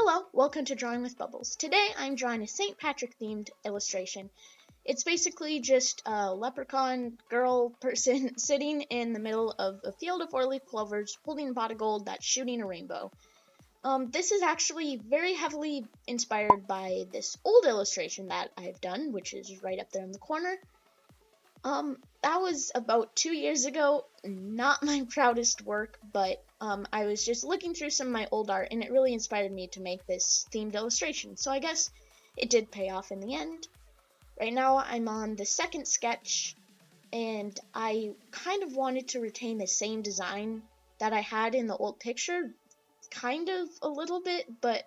Hello, welcome to Drawing with Bubbles. Today I'm drawing a St. Patrick themed illustration. It's basically just a leprechaun girl person sitting in the middle of a field of 4-leaf clovers holding a pot of gold that's shooting a rainbow. This is actually very heavily inspired by this old illustration that I've done, which is right up there in the corner. That was about 2 years ago. Not my proudest work, but I was just looking through some of my old art, and it really inspired me to make this themed illustration. So I guess it did pay off in the end. Right now, I'm on the second sketch, and I kind of wanted to retain the same design that I had in the old picture, kind of a little bit, but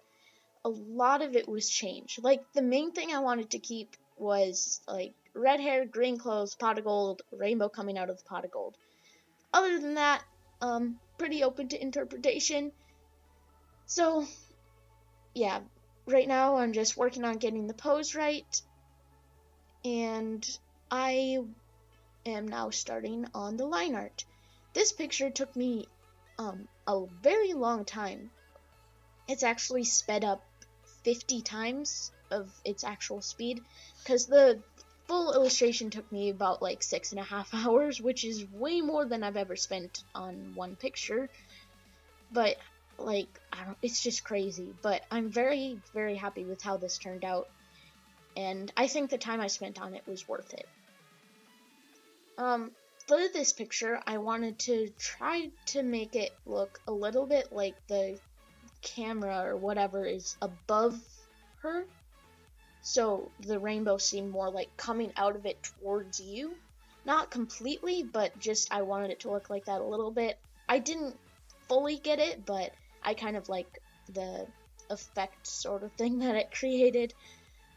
a lot of it was changed. Like, the main thing I wanted to keep was, like, red hair, green clothes, pot of gold, rainbow coming out of the pot of gold. Other than that, pretty open to interpretation. So, yeah, right now I'm just working on getting the pose right, and I am now starting on the line art. This picture took me a very long time. It's actually sped up 50 times of its actual speed, because the full illustration took me about like 6.5 hours, which is way more than I've ever spent on one picture. But like, it's just crazy. But I'm very, very happy with how this turned out, and I think the time I spent on it was worth it. For this picture, I wanted to try to make it look a little bit like the camera or whatever is above her, so the rainbow seemed more like coming out of it towards you. Not completely, but just I wanted it to look like that a little bit. I didn't fully get it, but I kind of like the effect sort of thing that it created.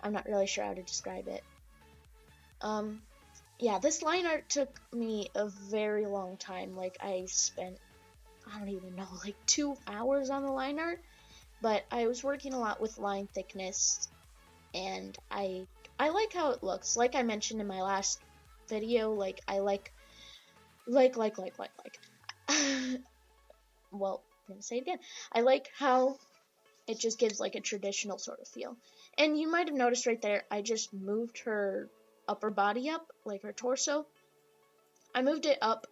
I'm not really sure how to describe it. Yeah, this line art took me a very long time. Like, I spent, I don't even know, like 2 hours on the line art. But I was working a lot with line thickness, and I like how it looks. Like I mentioned in my last video, like I like. Well, I'm gonna say it again. I like how it just gives like a traditional sort of feel. And you might have noticed right there, I just moved her upper body up, like her torso. I moved it up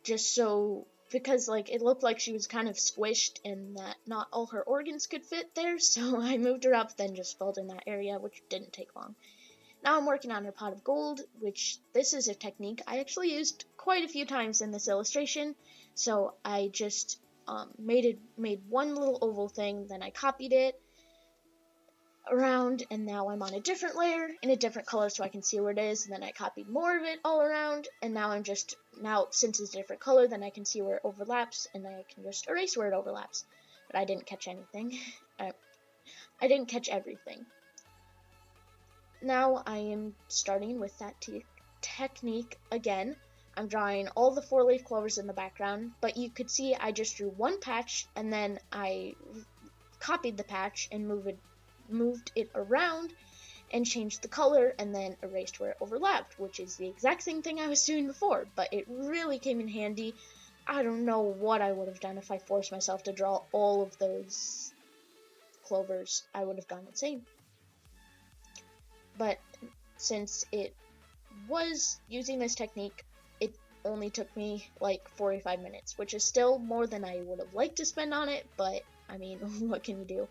just so, because like it looked like she was kind of squished and that not all her organs could fit there, so I moved her up, then just filled in that area, which didn't take long. Now I'm working on her pot of gold, which this is a technique I actually used quite a few times in this illustration. So I just made one little oval thing, then I copied it around, and now I'm on a different layer in a different color so I can see where it is, and then I copied more of it all around, and now since it's a different color, then I can see where it overlaps, and I can just erase where it overlaps. But I didn't catch anything. I didn't catch everything. Now I am starting with that technique again. I'm drawing all the 4-leaf clovers in the background, but you could see I just drew one patch, and then I copied the patch and moved it around and changed the color, and then erased where it overlapped, which is the exact same thing I was doing before, but it really came in handy. I don't know what I would have done if I forced myself to draw all of those clovers. I would have gone insane. But since it was using this technique, it only took me like 45 minutes, which is still more than I would have liked to spend on it, but I mean, what can you do?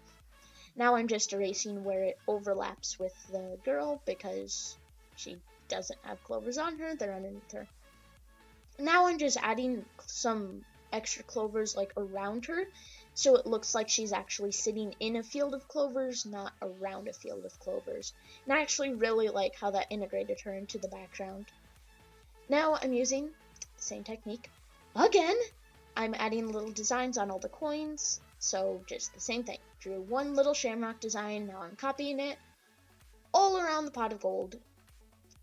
Now I'm just erasing where it overlaps with the girl, because she doesn't have clovers on her, they're underneath her. Now I'm just adding some extra clovers like around her, so it looks like she's actually sitting in a field of clovers, not around a field of clovers. And I actually really like how that integrated her into the background. Now I'm using the same technique again. I'm adding little designs on all the coins. So just the same thing. Drew one little shamrock design, now I'm copying it all around the pot of gold,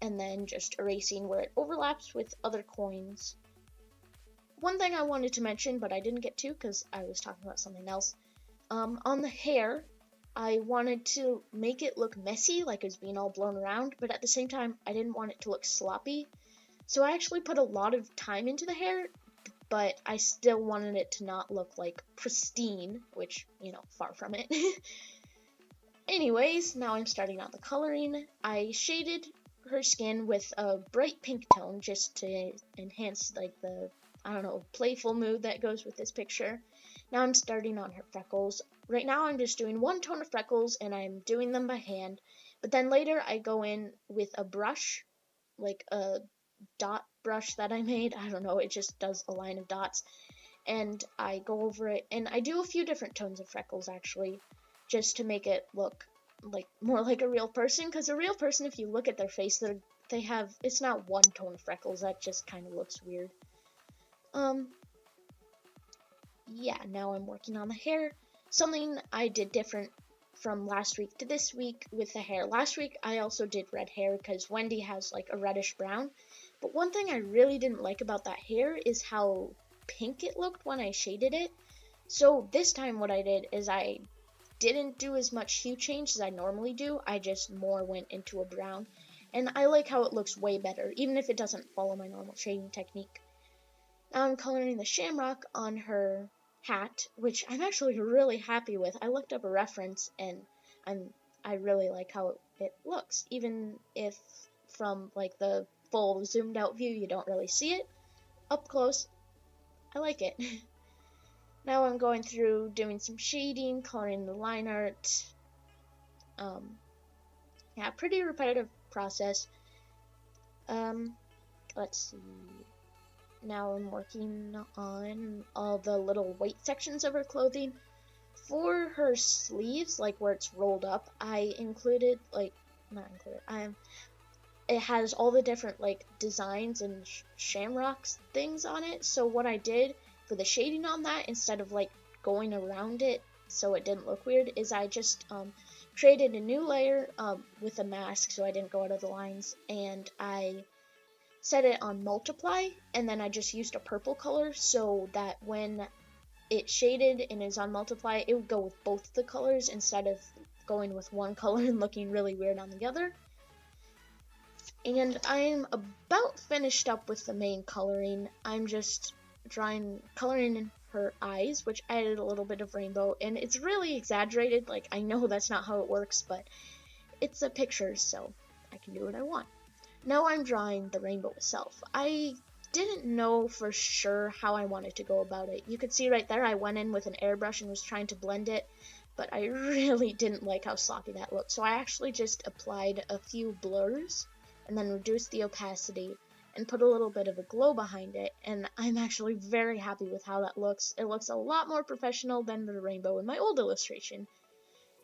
and then just erasing where it overlaps with other coins. One thing I wanted to mention, but I didn't get to because I was talking about something else. On the hair, I wanted to make it look messy, like it was being all blown around, but at the same time, I didn't want it to look sloppy. So I actually put a lot of time into the hair, but I still wanted it to not look like pristine, which, you know, far from it. Anyways, now I'm starting on the coloring. I shaded her skin with a bright pink tone just to enhance like the, I don't know, playful mood that goes with this picture. Now I'm starting on her freckles. Right now I'm just doing one tone of freckles and I'm doing them by hand, but then later I go in with a brush, like a dot brush that I made. I don't know, it just does a line of dots, and I go over it, and I do a few different tones of freckles actually, just to make it look like more like a real person, because a real person, if you look at their face, they have, it's not one tone of freckles. That just kind of looks weird. Yeah, now I'm working on the hair. Something I did different from last week to this week with the hair. Last week I also did red hair because Wendy has like a reddish brown, but one thing I really didn't like about that hair is how pink it looked when I shaded it. So this time what I did is I didn't do as much hue change as I normally do. I just more went into a brown, and I like how it looks way better, even if it doesn't follow my normal shading technique. Now I'm coloring the shamrock on her hat, which I'm actually really happy with. I looked up a reference, and I really like how it looks, even if from like the full zoomed out view you don't really see it. Up close, I like it. Now I'm going through doing some shading, coloring the line art. Yeah, pretty repetitive process. Let's see. Now I'm working on all the little weight sections of her clothing. For her sleeves, like where it's rolled up, I included, like, not included, it has all the different, like, designs and shamrocks things on it. So what I did for the shading on that, instead of, like, going around it so it didn't look weird, is I just, created a new layer, with a mask so I didn't go out of the lines, and I set it on multiply, and then I just used a purple color so that when it shaded and is on multiply, it would go with both the colors instead of going with one color and looking really weird on the other. And I'm about finished up with the main coloring. I'm just coloring in her eyes, which I added a little bit of rainbow, and it's really exaggerated. Like, I know that's not how it works, but it's a picture, so I can do what I want. Now I'm drawing the rainbow itself. I didn't know for sure how I wanted to go about it. You could see right there I went in with an airbrush and was trying to blend it, but I really didn't like how sloppy that looked. So I actually just applied a few blurs and then reduced the opacity and put a little bit of a glow behind it, and I'm actually very happy with how that looks. It looks a lot more professional than the rainbow in my old illustration.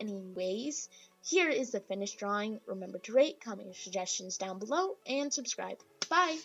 Anyways, here is the finished drawing. Remember to rate, comment your suggestions down below, and subscribe. Bye!